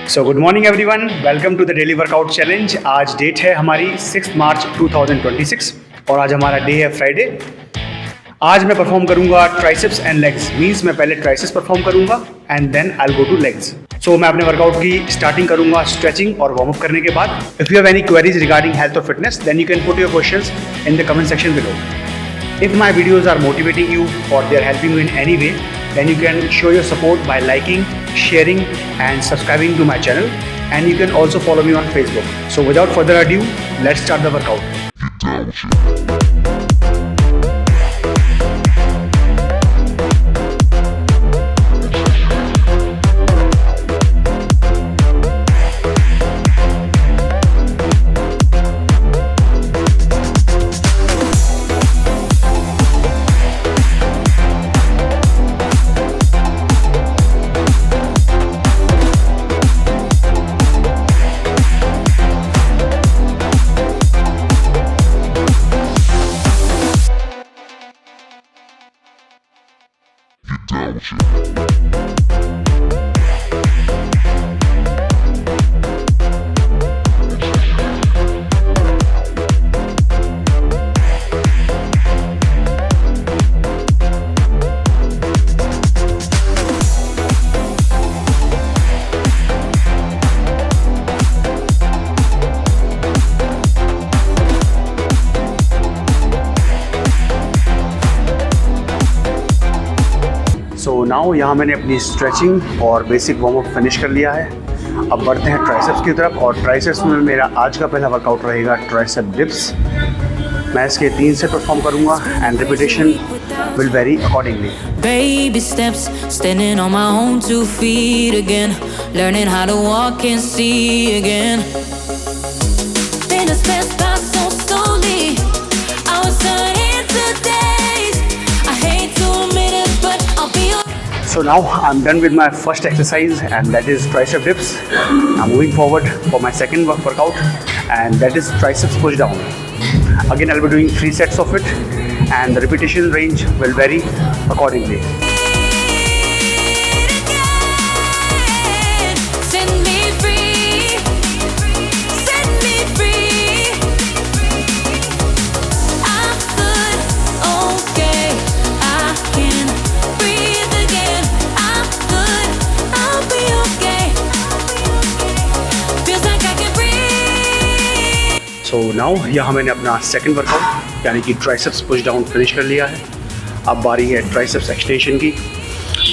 So good morning everyone, welcome to the daily workout challenge. आज date है हमारी 6 मार्च 2026 और आज हमारा डे है फ्राइडे। आज मैं परफॉर्म करूंगा ट्राइसेप्स एंड लेग्स। मीन्स मैं पहले ट्राइसेप्स परफॉर्म करूंगा and then I will go to legs. So मैं अपने वर्कआउट की स्टार्टिंग करूंगा स्ट्रेचिंग और वार्म अप करने के बाद। If you have any queries regarding health और fitness then you can put your questions in the comment section below. If my videos are motivating you or they are helping you in any way, then you can show your support by liking, sharing and subscribing to my channel, and you can also follow me on Facebook. So without further ado, let's start the workout. So now यहाँ मैंने अपनी stretching और basic warm up finish कर लिया है। अब बढ़ते हैं ट्राइसेप्स की तरफ और ट्राइसेप्स में मेरा आज का पहला वर्कआउट रहेगा ट्राइसेप डिप्स। मैं इसके 3 सेट परफॉर्म करूँगा and repetition will very accordingly. Baby steps, standing on my own 2 feet again, learning how to walk and see again. Been a spent by so slowly, I was turning to days. I hate to admit it, but I'll be okay. So now I'm done with my first exercise and that is tricep dips. I'm moving forward for my second workout and that is triceps push down. Again I'll be doing 3 sets of it and the repetition range will vary accordingly. Set me free, set me free. I'm good, okay, I can breathe again. I'm good, I'll be okay. Feels like I can breathe. So now यहाँ मैंने अपना second workout यानी कि triceps push down finish कर लिया है। अब बारी है ट्राइसेप्स एक्सटेंशन की।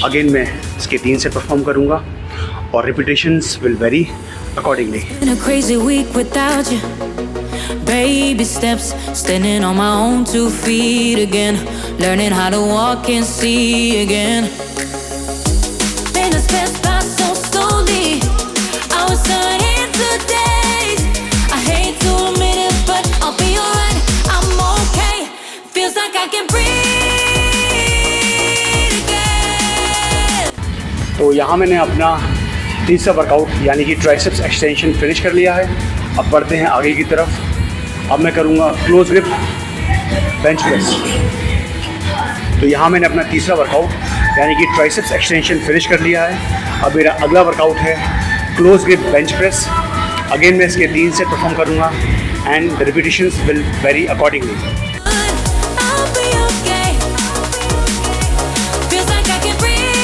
अगेन मैं इसके 3 सेट परफॉर्म करूँगा और repetitions will very accordingly. Been a crazy week without you. Baby steps, standing on my own 2 feet again, learning how to walk and see again. Been a spent by so slowly, I was turning to days. I hate to admit it, but I'll be alright. I'm okay. Feels like I can breathe again. तो यहाँ मैंने अपना तीसरा workout यानी कि triceps extension finish कर लिया है। अब बढ़ते हैं आगे की तरफ। अब मैं करूँगा क्लोज ग्रिप बेंच प्रेस। तो यहाँ मैंने अपना तीसरा वर्कआउट यानी कि ट्राइसेप्स एक्सटेंशन फिनिश कर लिया है। अब मेरा अगला वर्कआउट है close grip bench press. Again मैं इसके 3 सेट परफॉर्म करूँगा and the repetitions will very accordingly. I'll be okay. Feels like I can breathe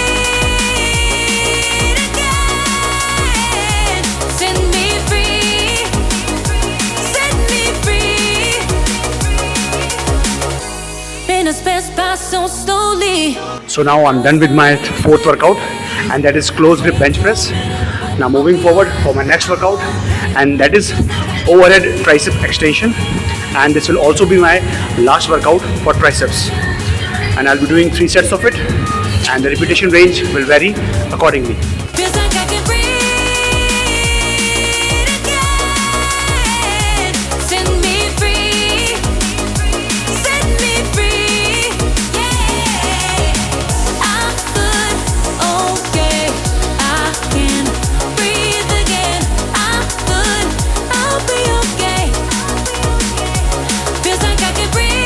again. Set me free, set me free. Been a spent by so slowly. So now I'm done with my 4th workout and that is close grip bench press. Now moving forward for my next workout and that is overhead tricep extension and this will also be my last workout for triceps and I'll be doing 3 sets of it and the repetition range will vary accordingly. Feels like I can breathe again. Set me free, set me free. Yeah, I'm good, okay, I can breathe again. I'm good, I'll be okay. Feels like I can breathe.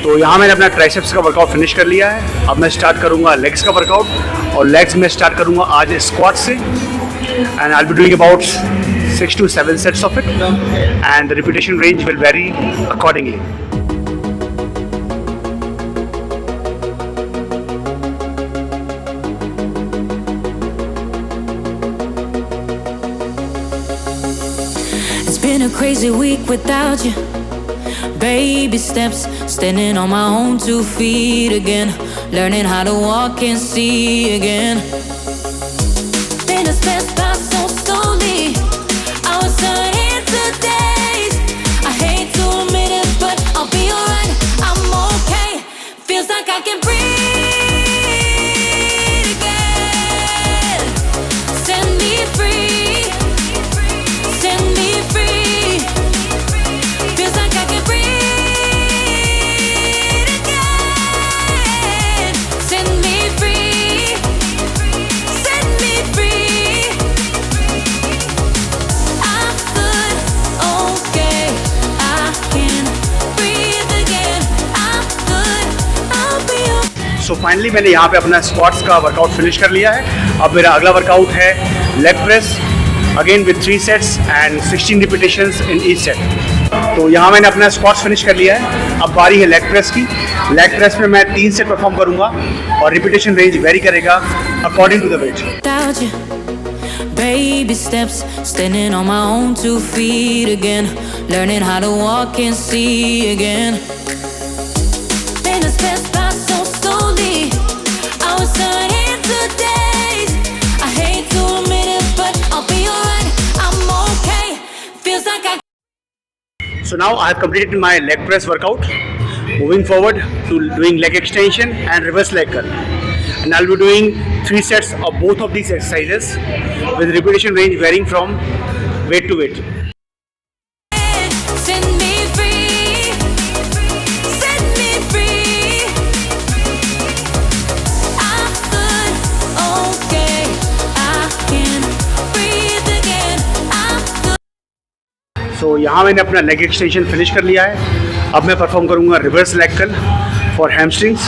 तो यहाँ मैंने अपना triceps का workout finish कर लिया है। अब मैं स्टार्ट करूँगा लेग्स का वर्कआउट और लेग्स में स्टार्ट करूँगा आज स्क्वाट से। and I'll be doing about 6 to 7 sets of it, and the repetition range will vary accordingly. It's been a crazy week without you. Baby steps, standing on my own 2 feet again, learning how to walk and see again. Been a step by so slowly. I was turning to days. I hate to admit it, but I'll be alright. I'm okay. Feels like I can breathe again. Set me free. Set me free. Feels like I can breathe again. Set me free. Set me free. I'm good, okay. I can breathe again. I'm good, I'll be okay. So finally मैंने यहाँ पे अपना squats का workout finish कर लिया है. अब मेरा अगला वर्कआउट है leg press, again with 3 sets and 16 repetitions in each set. तो यहाँ मैंने अपना स्क्वाट्स फिनिश कर लिया है. अब बारी है लेग प्रेस की. लेग प्रेस में मैं 3 सेट परफॉर्म करूँगा और रिपीटेशन रेंज वेरी करेगा according to the weight. Without you, baby steps, standing on my own 2 feet again, learning how to walk and see again. Been a step by so slowly. I was turning to days. I hate to admit it, but I'll be alright. I'm okay. Feels like I So now I have completed my leg press workout. Moving forward to doing leg extension and reverse leg curl. And I'll be doing 3 sets of both of these exercises with repetition range varying from weight to weight. set me free. Set me free. I'm good, okay. I can breathe again. I'm good. So यहाँ मैंने अपना leg extension finish कर लिया है. अब मैं perform करूँगा reverse leg curl for hamstrings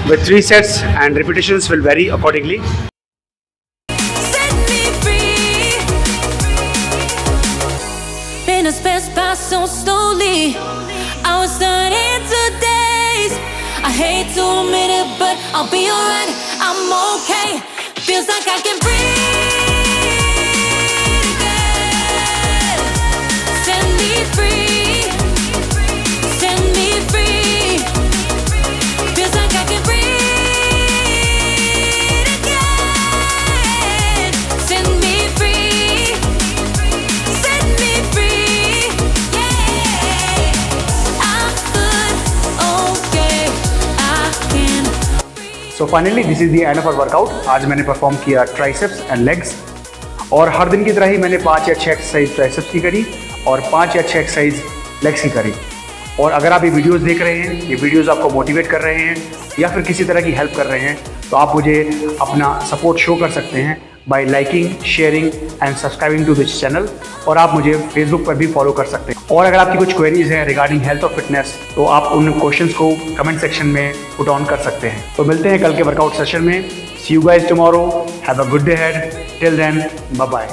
with 3 sets and repetitions will vary accordingly. Set me free. Been a space by so slowly. I was turning to days. I hate to admit it, but I'll be alright. I'm okay. Feels like I can breathe again. Set me free. Set me free. Feels like I can breathe again. Set me free. Set me free. Yeah. I'm good, okay. I can So finally this is the end of our workout. आज मैंने perform किया triceps and legs, और हर दिन की तरह ही मैंने 5 या 6 exercise triceps की करी और 5 या 6 एक्सरसाइज लेग्स की करी. और अगर आप ये वीडियोस देख रहे हैं, ये वीडियोस आपको मोटिवेट कर रहे हैं या फिर किसी तरह की हेल्प कर रहे हैं, तो आप मुझे अपना सपोर्ट शो कर सकते हैं by liking, sharing and subscribing to this channel. और आप मुझे फेसबुक पर भी फॉलो कर सकते हैं. और अगर आपकी कुछ क्वेरीज हैं रिगार्डिंग हेल्थ और फिटनेस, तो आप उन क्वेश्चंस को कमेंट सेक्शन में पुट ऑन कर सकते हैं. तो मिलते हैं कल के वर्कआउट सेशन में. See you guys tomorrow. Have a good day ahead. Till then, bye bye.